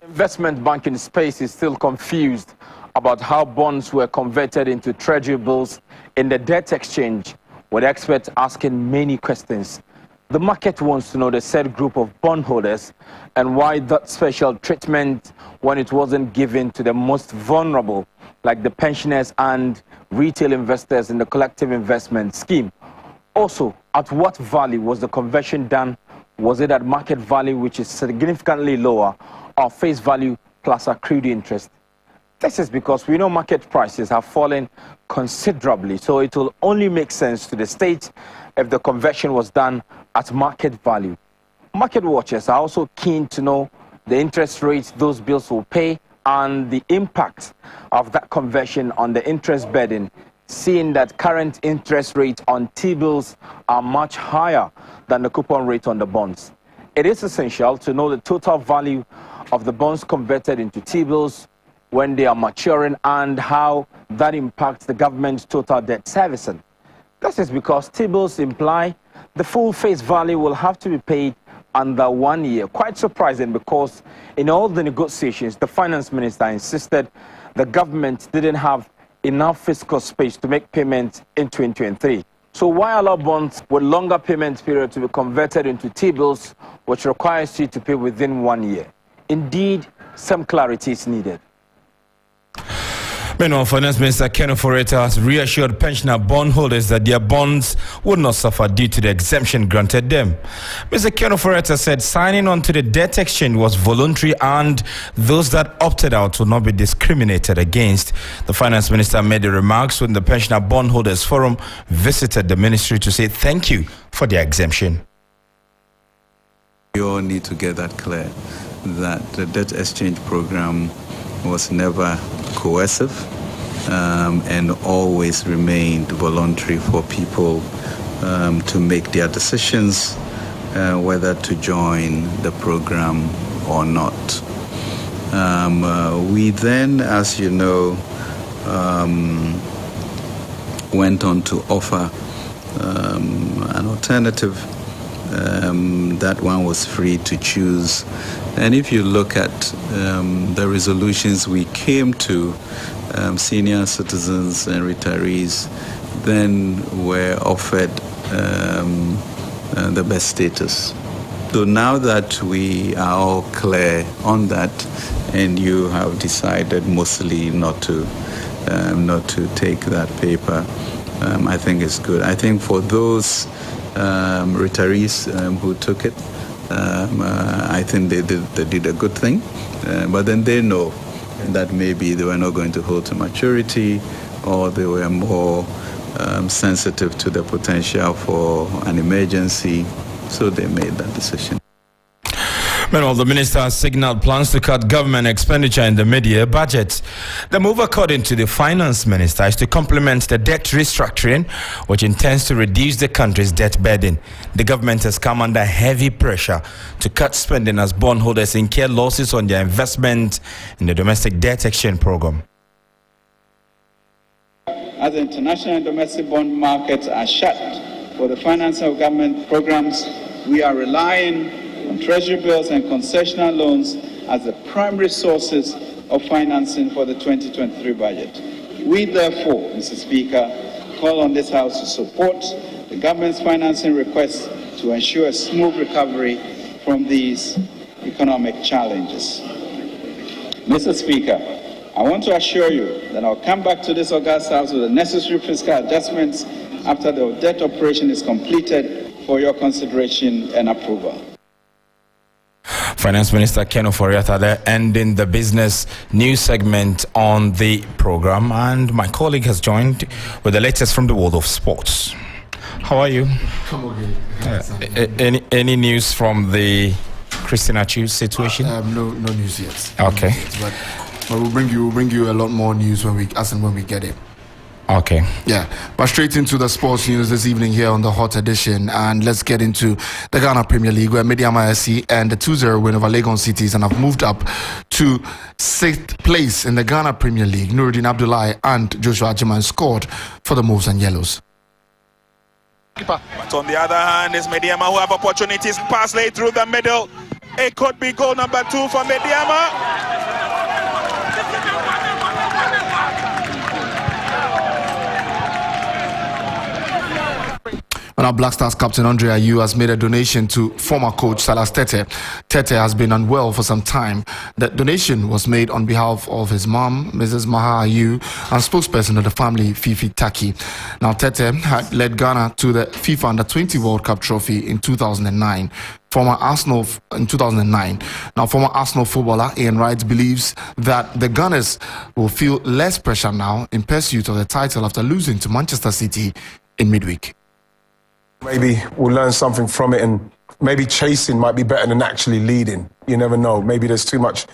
[SPEAKER 2] Investment banking space is still confused about how bonds were converted into treasury bills in the debt exchange
[SPEAKER 9] with experts asking many questions. The market wants to know the said group of bondholders and why that special treatment when it wasn't given to the most vulnerable, like the pensioners and retail investors in the collective investment scheme. Also, at what value was the conversion done? Was it at market value, which is significantly lower, or face value plus accrued interest? This is because we know market prices have fallen considerably, so it will only make sense to the state if the conversion was done at market value. Market watchers are also keen to know the interest rates those bills will pay and the impact of that conversion on the interest burden, seeing that current interest rates on T-bills are much higher than the coupon rate on the bonds. It is essential to know the total value of the bonds converted into T-bills when they are maturing and how that impacts the government's total debt servicing. This is because T-bills imply the full face value will have to be paid under 1 year. Quite surprising, because in all the negotiations, the finance minister insisted the government didn't have enough fiscal space to make payments in 2023. So why allow bonds with longer payment period to be converted into T-bills, which requires you to pay within 1 year? Indeed, some clarity is needed.
[SPEAKER 2] Meanwhile, Finance Minister Ken Ofori-Atta has reassured pensioner bondholders that their bonds would not suffer due to the exemption granted them. Mr. Ken Ofori-Atta said signing on to the debt exchange was voluntary and those that opted out will not be discriminated against. The Finance Minister made the remarks when the Pensioner Bondholders Forum visited the ministry to say thank you for their exemption.
[SPEAKER 10] We all need to get that clear, that the debt exchange program was never coercive and always remained voluntary for people to make their decisions whether to join the program or not. We then, as you know, went on to offer an alternative. That one was free to choose. And if you look at the resolutions we came to, senior citizens and retirees then were offered the best status. So now that we are all clear on that, and you have decided mostly not to take that paper, I think it's good. I think for those retirees who took it, I think they did a good thing, but then they know that maybe they were not going to hold to maturity, or they were more sensitive to the potential for an emergency, so they made that decision.
[SPEAKER 2] Meanwhile, the minister has signaled plans to cut government expenditure in the mid-year budget. The move, according to the finance minister, is to complement the debt restructuring, which intends to reduce the country's debt burden. The government has come under heavy pressure to cut spending as bondholders incur losses on their investment in the domestic debt exchange program.
[SPEAKER 11] As the international and domestic bond markets are shut for the financing of government programs, we are relying on treasury bills and concessional loans as the primary sources of financing for the 2023 budget. We therefore, Mr. Speaker, call on this House to support the government's financing request to ensure a smooth recovery from these economic challenges. Mr. Speaker, I want to assure you that I'll come back to this August House with the necessary fiscal adjustments after the debt operation is completed for your consideration and approval.
[SPEAKER 2] Finance Minister Ken Ofori-Atta there, ending the business news segment on the program, and my colleague has joined with the latest from the world of sports. How are you?
[SPEAKER 12] I'm okay.
[SPEAKER 2] Any news from the Christina Chu situation?
[SPEAKER 12] No news yet.
[SPEAKER 2] Okay.
[SPEAKER 12] No news yet, but we'll bring you a lot more news when we get it.
[SPEAKER 2] Okay.
[SPEAKER 12] Yeah, but straight into the sports news this evening here on the Hot Edition, and let's get into the Ghana Premier League, where Mediama SC and the 2-0 win over Legon Cities and have moved up to 6th place in the Ghana Premier League. Nuruddin Abdullahi and Joshua Ajiman scored for the Moves and Yellows.
[SPEAKER 13] But on the other hand, it's Mediama who have opportunities. Pass late through the middle. It could be goal number 2 for Mediama.
[SPEAKER 12] And our Black Stars captain Andre Ayew has made a donation to former coach Salas Tete. Tete has been unwell for some time. The donation was made on behalf of his mom, Mrs. Maha Ayew, and spokesperson of the family, Fifi Taki. Now, Tete had led Ghana to the FIFA Under-20 World Cup trophy in 2009. Former Arsenal footballer Ian Wright believes that the Gunners will feel less pressure now in pursuit of the title after losing to Manchester City in midweek.
[SPEAKER 14] Maybe we'll learn something from it, and maybe chasing might be better than actually leading. You never know. Maybe there's too much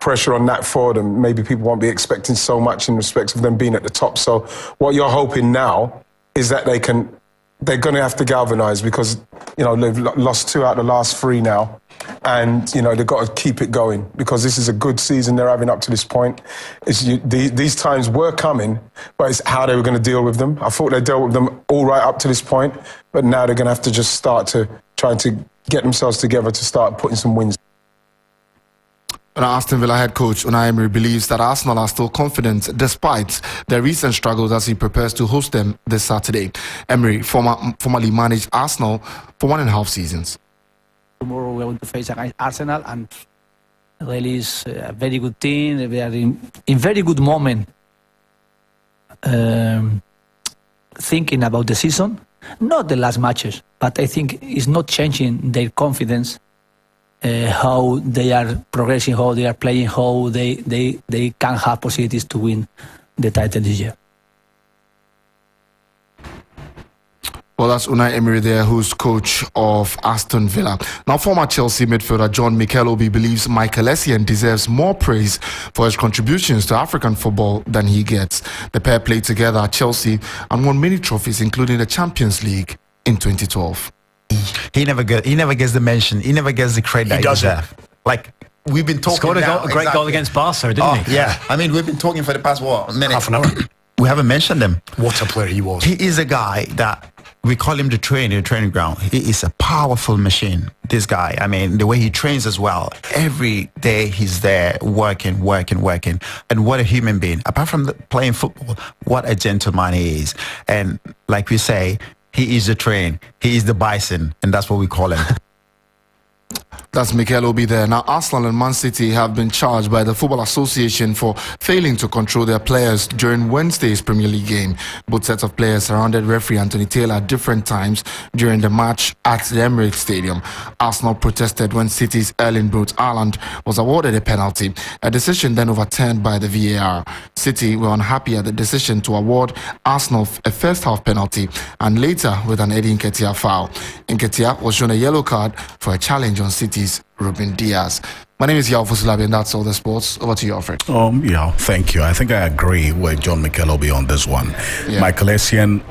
[SPEAKER 14] pressure on that for them. Maybe people won't be expecting so much in respect of them being at the top. So what you're hoping now is that they're going to have to galvanise, because, you know, they've lost 2 out of the last 3 now. And, you know, they've got to keep it going, because this is a good season they're having up to this point. These times were coming, but it's how they were going to deal with them. I thought they dealt with them all right up to this point, but now they're going to have to just start to try to get themselves together to start putting some wins.
[SPEAKER 12] And Aston Villa head coach Unai Emery believes that Arsenal are still confident despite their recent struggles as he prepares to host them this Saturday. Emery formerly managed Arsenal for 1.5 seasons.
[SPEAKER 15] Tomorrow we're going to face Arsenal, and really is a very good team. They are in very good moment thinking about the season. Not the last matches, but I think it's not changing their confidence. How they are progressing, how they are playing, how they can have possibilities to win the title this year.
[SPEAKER 12] Well, that's Unai Emery there, who's coach of Aston Villa. Now, former Chelsea midfielder John Mikel Obi believes Michael Essien deserves more praise for his contributions to African football than he gets. The pair played together at Chelsea and won many trophies, including the Champions League in 2012.
[SPEAKER 16] He never gets the mention. He never gets the credit that he deserves. Like, we've been talking.
[SPEAKER 17] Scored a great goal against Barca, didn't he?
[SPEAKER 16] Yeah. I mean, we've been talking for the past minute,
[SPEAKER 17] half an hour.
[SPEAKER 16] We haven't mentioned him.
[SPEAKER 17] What a player he was.
[SPEAKER 16] He is a guy that we call him the training ground. He is a powerful machine. This guy, I mean, the way he trains as well. Every day he's there working. And what a human being. Apart from playing football, what a gentleman he is. And like we say, he is the train. He is the bison, and that's what we call him.
[SPEAKER 12] That's Mikel Obi there. Now, Arsenal and Man City have been charged by the Football Association for failing to control their players during Wednesday's Premier League game. Both sets of players surrounded referee Anthony Taylor at different times during the match at the Emirates Stadium. Arsenal protested when City's Erling Braut Haaland was awarded a penalty, a decision then overturned by the VAR. City were unhappy at the decision to award Arsenal a first-half penalty and later with an Eddie Nketiah foul. Nketiah was shown a yellow card for a challenge on City's Ruben Diaz. My name is Yao Fusulabi, and that's all the sports. Over to you, Alfred.
[SPEAKER 1] Yeah, thank you. I think I agree with John Mikel Obi on this one. Yeah. Michael Essien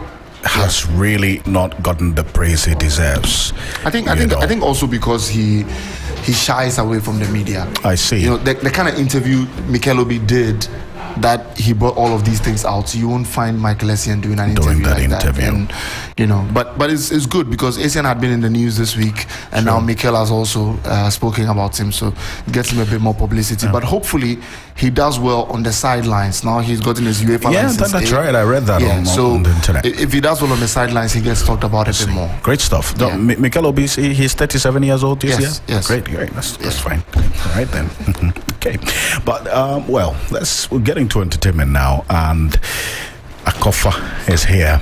[SPEAKER 1] has really not gotten the praise he deserves.
[SPEAKER 12] I think also because he shies away from the media.
[SPEAKER 1] I see.
[SPEAKER 12] You know, the kind of interview Mikel Obi did, that he brought all of these things out. So you won't find Michael Essien doing an interview like that. And, you know, but it's good because Essien had been in the news this week, and now Mikel has also spoken about him, so it gets him a bit more publicity. Yeah. But hopefully he does well on the sidelines. Now he's gotten his UEFA license.
[SPEAKER 1] Yeah, that's right. I read that on the internet.
[SPEAKER 12] If he does well on the sidelines, he gets talked about a bit more.
[SPEAKER 1] Great stuff. Yeah. Mikel Obi, he's 37 years old this year?
[SPEAKER 12] Yes.
[SPEAKER 1] Great. That's fine. All right then. Okay. But, we're getting to entertainment now, and Akofa is here.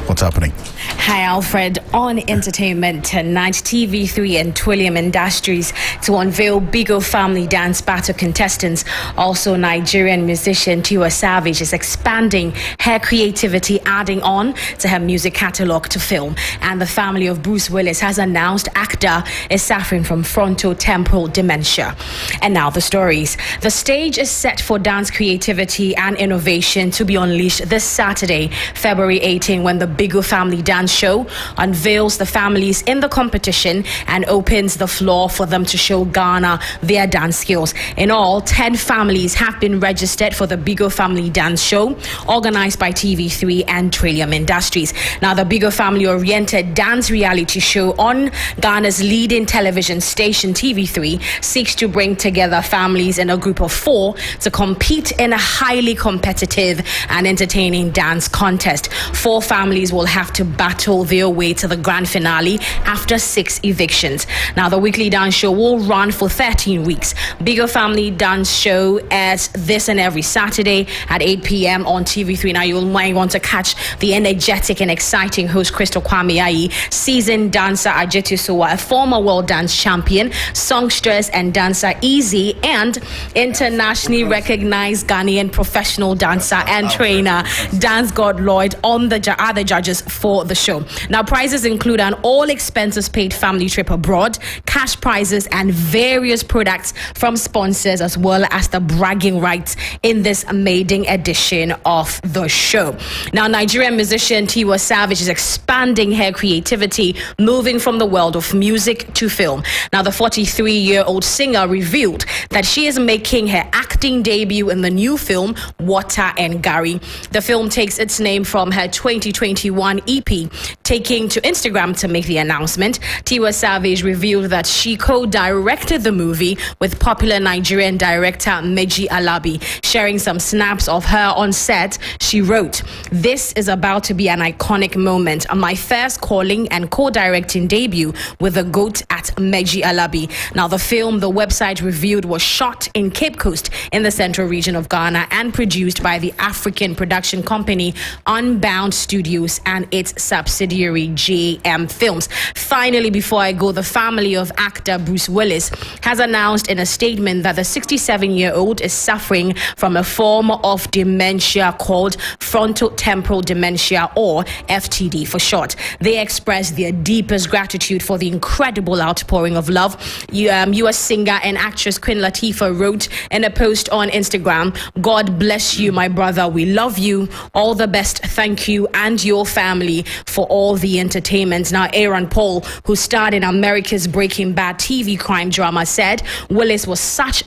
[SPEAKER 1] What's happening?
[SPEAKER 18] Hi, Alfred. On entertainment tonight, TV3 and Twillium Industries to unveil Bigo Family Dance Battle contestants. Also, Nigerian musician Tiwa Savage is expanding her creativity, adding on to her music catalog to film. And the family of Bruce Willis has announced actor is suffering from frontotemporal dementia. And now the stories. The stage is set for dance creativity and innovation to be unleashed this Saturday, February 18, when the Bigo Family Dance Show unveils the families in the competition and opens the floor for them to show Ghana their dance skills. In all, 10 families have been registered for the Bigo Family Dance Show, organized by TV3 and Trillium Industries. Now, the Bigo family-oriented dance reality show on Ghana's leading television station, TV3, seeks to bring together families in a group of 4 to compete in a highly competitive and entertaining dance contest. 4 families will have to battle battle their way to the grand finale after 6 evictions. Now, the weekly dance show will run for 13 weeks. Bigger Family Dance Show airs this and every Saturday at 8 p.m. on TV3. Now, you might want to catch the energetic and exciting host Crystal Kwame Ayi, seasoned dancer Ajetu Sowa, a former world dance champion, songstress and dancer Easy, and internationally recognized Ghanaian professional dancer and trainer Dance God Lloyd on the other judges for the show. Now, prizes include an all expenses paid family trip abroad, cash prizes, and various products from sponsors, as well as the bragging rights in this maiden edition of the show. Now, Nigerian musician Tiwa Savage is expanding her creativity, moving from the world of music to film. Now, the 43-year-old singer revealed that she is making her acting debut in the new film Water and Gary. The film takes its name from her 2021 EP. Taking to Instagram to make the announcement, Tiwa Savage revealed that she co-directed the movie with popular Nigerian director Meji Alabi. Sharing some snaps of her on set, she wrote, "This is about to be an iconic moment. My first calling and co-directing debut with the GOAT at Meji Alabi." Now, the film, the website revealed, was shot in Cape Coast in the central region of Ghana and produced by the African production company Unbound Studios and its subsidiary JM Films. Finally, before I go, the family of actor Bruce Willis has announced in a statement that the 67-year-old is suffering from a form of dementia called frontotemporal dementia, or FTD for short. They express their deepest gratitude for the incredible outpouring of love. U.S. singer and actress Queen Latifah wrote in a post on Instagram, "God bless you, my brother. We love you. All the best. Thank you and your family for all the entertainment." Now, Aaron Paul, who starred in America's Breaking Bad TV crime drama, said Willis was such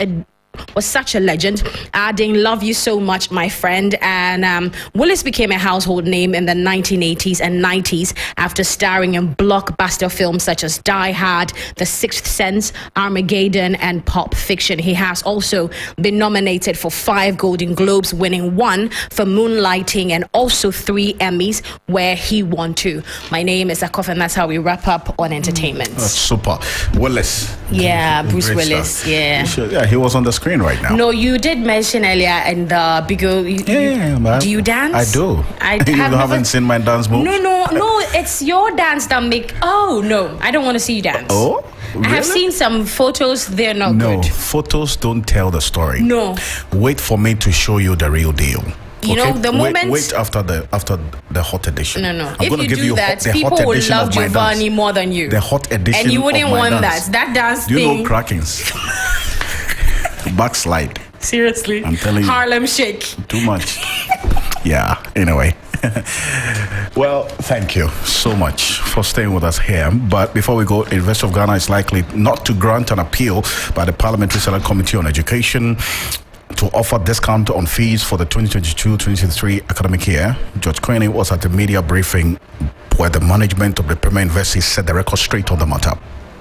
[SPEAKER 18] a legend, adding, "Love you so much, my friend." And Willis became a household name in the 1980s and 90s after starring in blockbuster films such as Die Hard, The Sixth Sense, Armageddon, and Pulp Fiction. He has also been nominated for 5 Golden Globes, winning 1 for Moonlighting and also 3 Emmys, where he won 2. My name is Akof, and that's how we wrap up on entertainment.
[SPEAKER 1] That's super. Willis.
[SPEAKER 18] Yeah, Bruce
[SPEAKER 1] Great
[SPEAKER 18] Willis.
[SPEAKER 1] stuff.
[SPEAKER 18] Yeah.
[SPEAKER 1] Yeah, he was on the screen right now.
[SPEAKER 18] No, you did mention earlier in the bigger.
[SPEAKER 1] Man.
[SPEAKER 18] Do you dance?
[SPEAKER 1] I do. You haven't seen my dance moves?
[SPEAKER 18] No. It's your dance that make. Oh no, I don't want to see you dance.
[SPEAKER 1] Oh, really?
[SPEAKER 18] I have seen some photos. They're not good.
[SPEAKER 1] No, photos don't tell the story.
[SPEAKER 18] No.
[SPEAKER 1] Wait for me to show you the real deal.
[SPEAKER 18] You know, the moment.
[SPEAKER 1] Wait after the hot edition.
[SPEAKER 18] No.
[SPEAKER 1] I'm
[SPEAKER 18] if
[SPEAKER 1] gonna
[SPEAKER 18] you
[SPEAKER 1] give
[SPEAKER 18] do
[SPEAKER 1] you
[SPEAKER 18] that,
[SPEAKER 1] the
[SPEAKER 18] people
[SPEAKER 1] hot
[SPEAKER 18] will
[SPEAKER 1] edition
[SPEAKER 18] love
[SPEAKER 1] of my
[SPEAKER 18] Giovanni
[SPEAKER 1] dance.
[SPEAKER 18] more than you.
[SPEAKER 1] The hot edition.
[SPEAKER 18] And you wouldn't
[SPEAKER 1] of my
[SPEAKER 18] want
[SPEAKER 1] dance.
[SPEAKER 18] that dance
[SPEAKER 1] Do you
[SPEAKER 18] thing.
[SPEAKER 1] know crackings? Backslide.
[SPEAKER 18] Seriously.
[SPEAKER 1] I'm telling you.
[SPEAKER 18] Harlem Shake.
[SPEAKER 1] Too much. Yeah. Anyway. Well, thank you so much for staying with us here. But before we go, University of Ghana is likely not to grant an appeal by the Parliamentary Select Committee on Education to offer discount on fees for the 2022-2023 academic year. George Queenie was at a media briefing where the management of the Premier University set the record straight on the matter.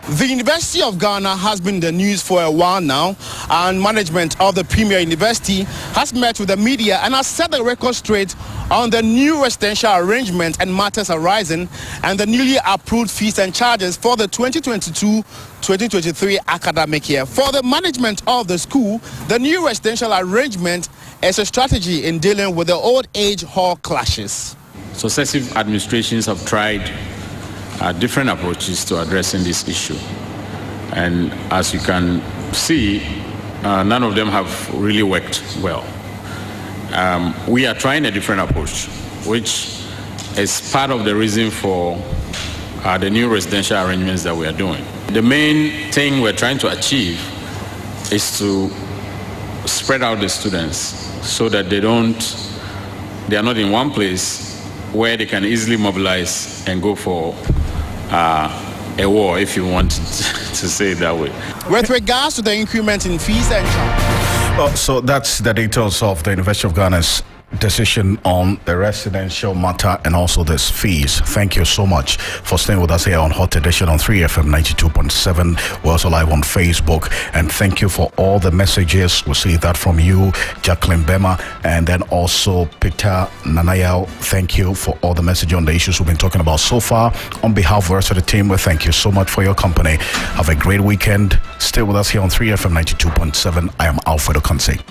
[SPEAKER 19] The University of Ghana has been in the news for a while now, and management of the Premier University has met with the media and has set the record straight on the new residential arrangement and matters arising and the newly approved fees and charges for the 2022-2023 academic year. For the management of the school, the new residential arrangement is a strategy in dealing with the old age hall clashes.
[SPEAKER 20] Successive administrations have tried different approaches to addressing this issue, and as you can see, none of them have really worked well. We are trying a different approach, which is part of the reason for the new residential arrangements that we are doing. The main thing we're trying to achieve is to spread out the students so that they are not in one place where they can easily mobilize and go for a war, if you want to say it that way.
[SPEAKER 19] With regards to the increment in fees and charges.
[SPEAKER 1] So that's the details of the University of Ghana's decision on the residential matter and also this fees. Thank you so much for staying with us here on Hot Edition on 3FM 92.7. We're also live on Facebook. And thank you for all the messages. We see that from you, Jacqueline Bema, and then also Peter Nanayao. Thank you for all the messages on the issues we've been talking about so far. On behalf of the rest of the team, we thank you so much for your company. Have a great weekend. Stay with us here on 3FM 92.7. I am Alfred Ocansey.